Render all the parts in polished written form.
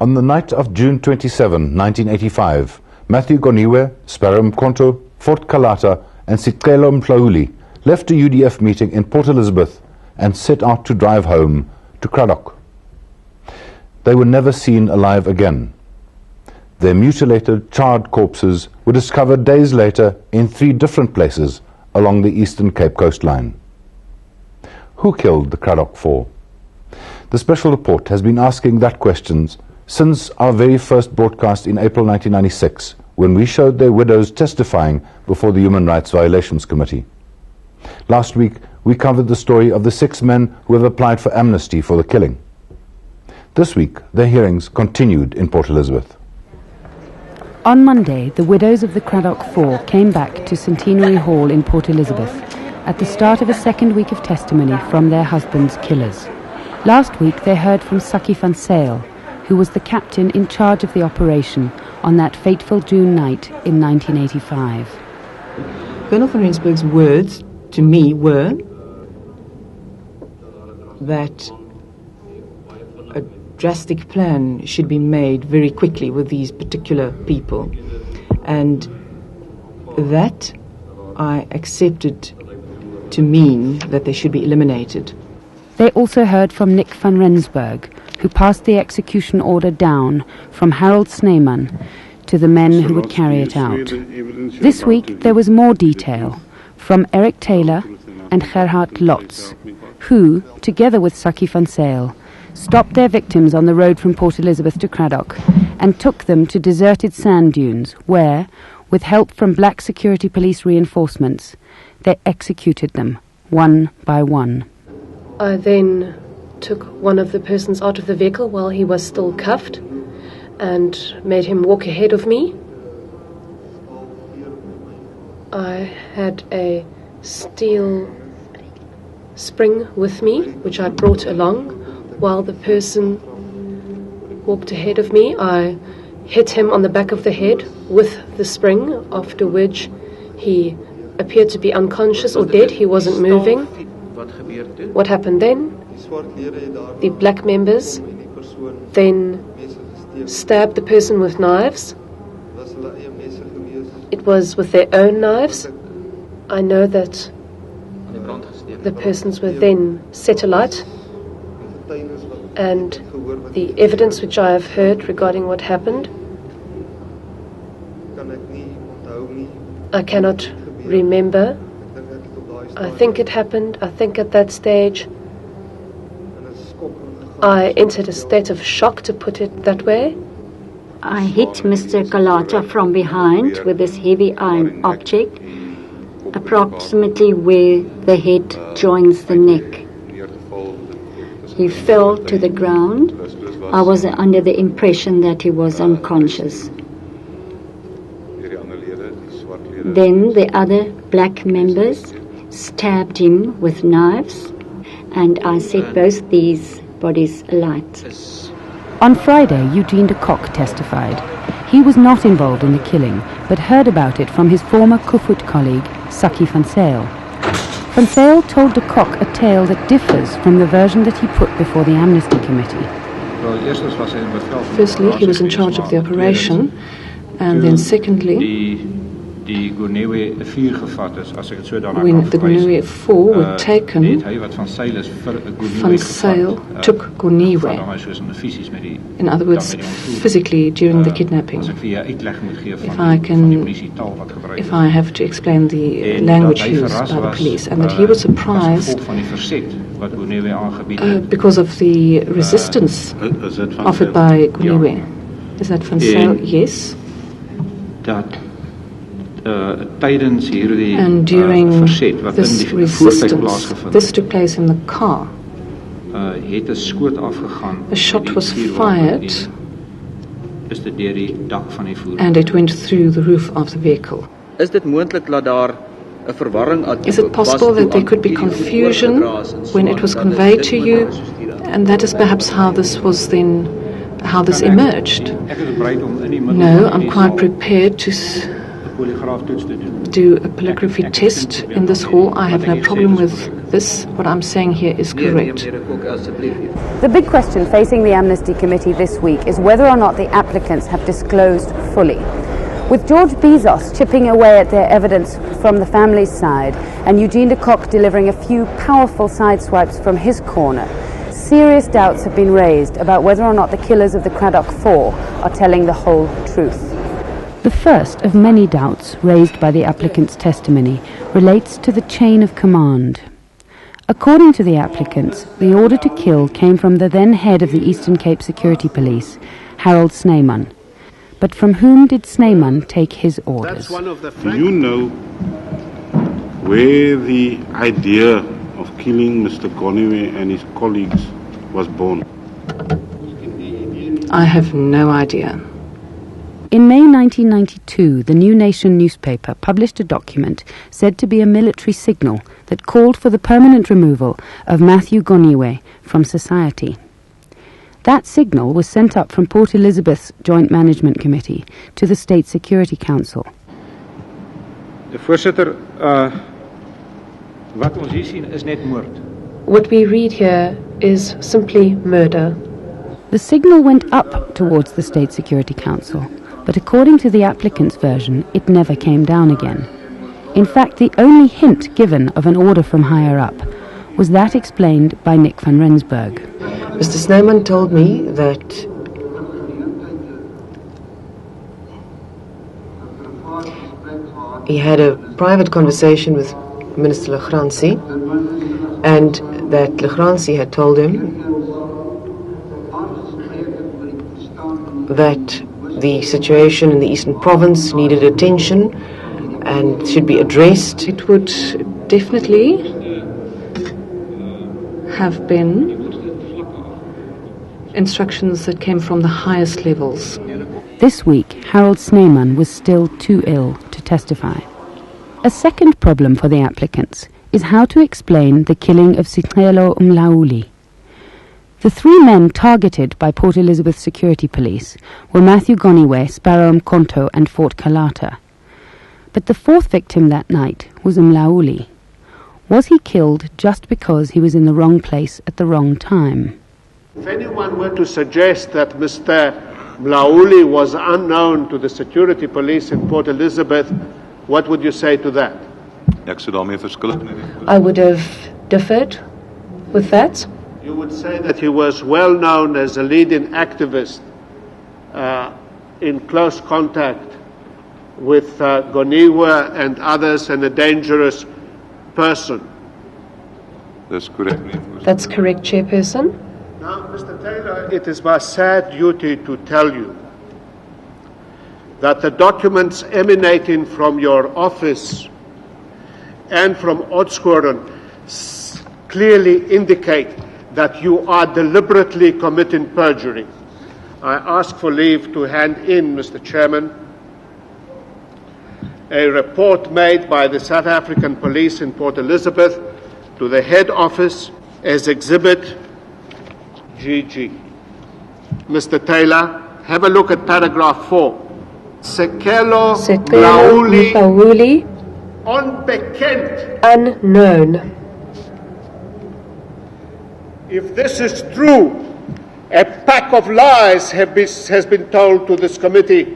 On the night of June 27, 1985, Matthew Goniwe, Sparrow Mkonto, Fort Calata and Sicelo Mhlauli left a UDF meeting in Port Elizabeth and set out to drive home to Cradock. They were never seen alive again. Their mutilated, charred corpses were discovered days later in 3 different places along the Eastern Cape coastline. Who killed the Cradock Four? The special report has been asking that question since our very first broadcast in April 1996, when we showed their widows testifying before the Human Rights Violations Committee. Last week, we covered the story of the 6 men who have applied for amnesty for the killing. This week, their hearings continued in Port Elizabeth. On Monday, the widows of the Cradock Four came back to Centenary Hall in Port Elizabeth at the start of a second week of testimony from their husbands' killers. Last week, they heard from Cradock van Sicelo, who was the captain in charge of the operation on that fateful June night in 1985. Colonel van Rensburg's words to me were that a drastic plan should be made very quickly with these particular people, and that I accepted to mean that they should be eliminated. They also heard from Nick van Rensburg, who passed the execution order down from Harold Snyman to the men who would carry it out. This week there was more detail from Eric Taylor and Gerhard Lotz, who, together with Cradock van Sicelo, stopped their victims on the road from Port Elizabeth to Cradock and took them to deserted sand dunes where, with help from black security police reinforcements, they executed them one by one. I then took one of the persons out of the vehicle while he was still cuffed and made him walk ahead of me. I had a steel spring with me, which I brought along. While the person walked ahead of me, I hit him on the back of the head with the spring, after which he appeared to be unconscious or dead. He wasn't moving. What happened then? The black members then stabbed the person with knives. It was with their own knives. I know that the persons were then set alight, and the evidence which I have heard regarding what happened, I cannot remember. I think it happened. I think at that stage I entered a state of shock, to put it that way. I hit Mr. Calata from behind with this heavy iron object, approximately where the head joins the neck. He fell to the ground. I was under the impression that he was unconscious. Then the other black members stabbed him with knives, and I set both these bodies alight. On Friday, Eugene de Kock testified. He was not involved in the killing, but heard about it from his former Kufut colleague, Cradock van Sicelo. Van Sicelo told de Kock a tale that differs from the version that he put before the Amnesty Committee. Firstly, he was in charge of the operation, and then secondly, when the Goniwe Four were taken, Van Sicelo took Goniwe. In other words, physically during the kidnapping. If I have to explain the language used by the police, and that he was surprised because of the resistance offered by Goniwe. Is that Van Sicelo? Yes. And during this resistance, this took place in the car. A shot was fired, and it went through the roof of the vehicle. Is it possible that there could be confusion when it was conveyed to you, and that is perhaps how this was then, how this emerged? No, I'm quite prepared to do a polygraphy test in this hall. I have no problem with this. What I'm saying here is correct. The big question facing the Amnesty Committee this week is whether or not the applicants have disclosed fully. With George Bezos chipping away at their evidence from the family's side and Eugene de Kock delivering a few powerful sideswipes from his corner, serious doubts have been raised about whether or not the killers of the Cradock Four are telling the whole truth. The first of many doubts raised by the applicant's testimony relates to the chain of command. According to the applicants, the order to kill came from the then head of the Eastern Cape Security Police, Harold Snyman. But from whom did Snyman take his orders? Do you know where the idea of killing Mr. Goniwe and his colleagues was born? I have no idea. In May 1992, the New Nation newspaper published a document said to be a military signal that called for the permanent removal of Matthew Goniwe from society. That signal was sent up from Port Elizabeth's Joint Management Committee to the State Security Council. Voorsitter, wat ons hier sien is net moord. What we read here is simply murder. The signal went up towards the State Security Council, but according to the applicant's version, it never came down again. In fact, the only hint given of an order from higher up was that explained by Nick van Rensburg. Mr. Snyman told me that he had a private conversation with Minister Legrandsie, and that Legrandsie had told him that the situation in the Eastern Province needed attention and should be addressed. It would definitely have been instructions that came from the highest levels. This week, Harold Snyman was still too ill to testify. A second problem for the applicants is how to explain the killing of Sicelo Mhlauli. The three men targeted by Port Elizabeth Security Police were Matthew Goniwe, Sparrow Mkonto and Fort Calata. But the fourth victim that night was Mhlauli. Was he killed just because he was in the wrong place at the wrong time? If anyone were to suggest that Mr. Mhlauli was unknown to the security police in Port Elizabeth, what would you say to that? I would have differed with that. You would say that he was well known as a leading activist in close contact with Goniwe and others, and a dangerous person. That's correct. That's correct, Chairperson. Now, Mr. Taylor, it is my sad duty to tell you that the documents emanating from your office and from Oudtshoorn clearly indicate that you are deliberately committing perjury. I ask for leave to hand in, Mr. Chairman, a report made by the South African Police in Port Elizabeth to the head office as Exhibit GG. Mr. Taylor, have a look at paragraph 4. Sicelo Mhlauli, unbekend. Unknown. If this is true, a pack of lies has been told to this committee.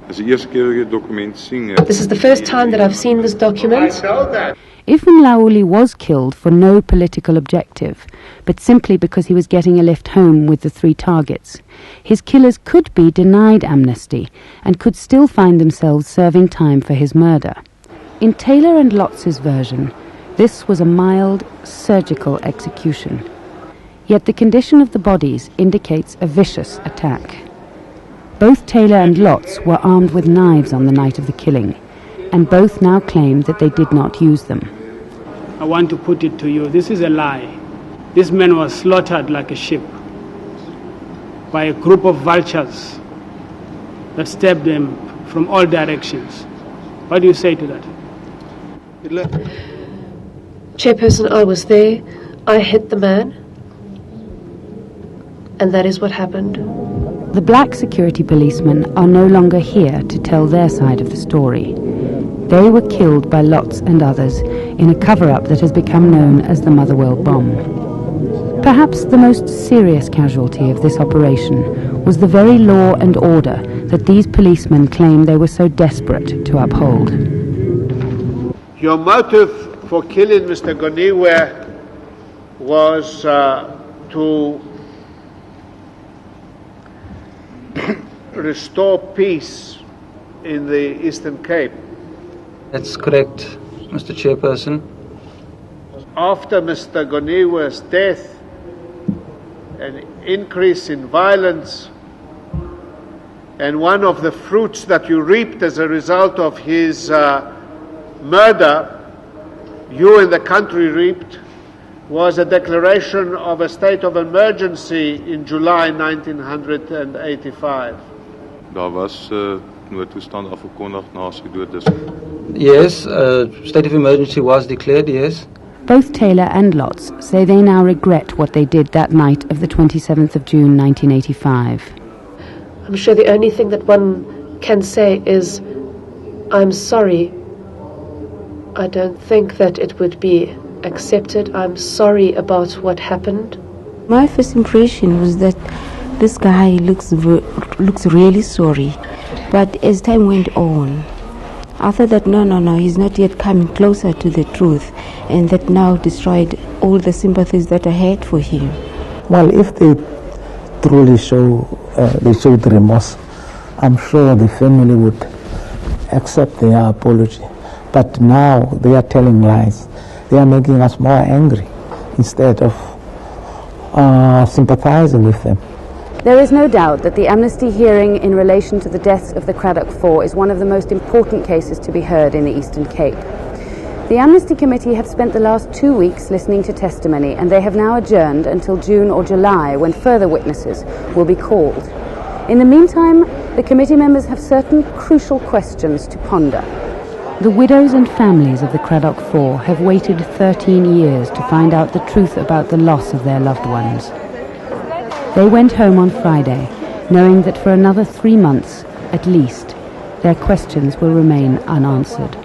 This is the first time that I've seen this document. I know that. If Mhlauli was killed for no political objective, but simply because he was getting a lift home with the three targets, his killers could be denied amnesty and could still find themselves serving time for his murder. In Taylor and Lotz's version, this was a mild, surgical execution. Yet the condition of the bodies indicates a vicious attack. Both Taylor and Lotz were armed with knives on the night of the killing, and both now claim that they did not use them. I want to put it to you, this is a lie. This man was slaughtered like a sheep by a group of vultures that stabbed him from all directions. What do you say to that? Chairperson, I was there. I hit the man. And that is what happened. The black security policemen are no longer here to tell their side of the story. They were killed by Lots and others in a cover-up that has become known as the Motherwell bomb. Perhaps the most serious casualty of this operation was the very law and order that these policemen claim they were so desperate to uphold. Your motive for killing Mr. Goniwe was to restore peace in the Eastern Cape. That's correct, Mr. Chairperson. After Mr. Goniwe's death, an increase in violence, and one of the fruits that you reaped as a result of his murder, you and the country reaped, was a declaration of a state of emergency in July 1985. Daar was noodtoestand afgekondig na sy dood dus. Yes, state of emergency was declared, yes. Both Taylor and Lots say they now regret what they did that night of the 27th of June 1985. I'm sure the only thing that one can say is, I'm sorry. I don't think that it would be accepted. I'm sorry about what happened. My first impression was that this guy looks really sorry. But as time went on, I thought that no, he's not yet coming closer to the truth, and that now destroyed all the sympathies that I had for him. Well, if they truly showed remorse, I'm sure the family would accept their apology. But now they are telling lies. They are making us more angry instead of sympathizing with them. There is no doubt that the amnesty hearing in relation to the deaths of the Cradock Four is one of the most important cases to be heard in the Eastern Cape. The Amnesty Committee have spent the last 2 weeks listening to testimony, and they have now adjourned until June or July, when further witnesses will be called. In the meantime, the committee members have certain crucial questions to ponder. The widows and families of the Cradock Four have waited 13 years to find out the truth about the loss of their loved ones. They went home on Friday, knowing that for another 3 months, at least, their questions will remain unanswered.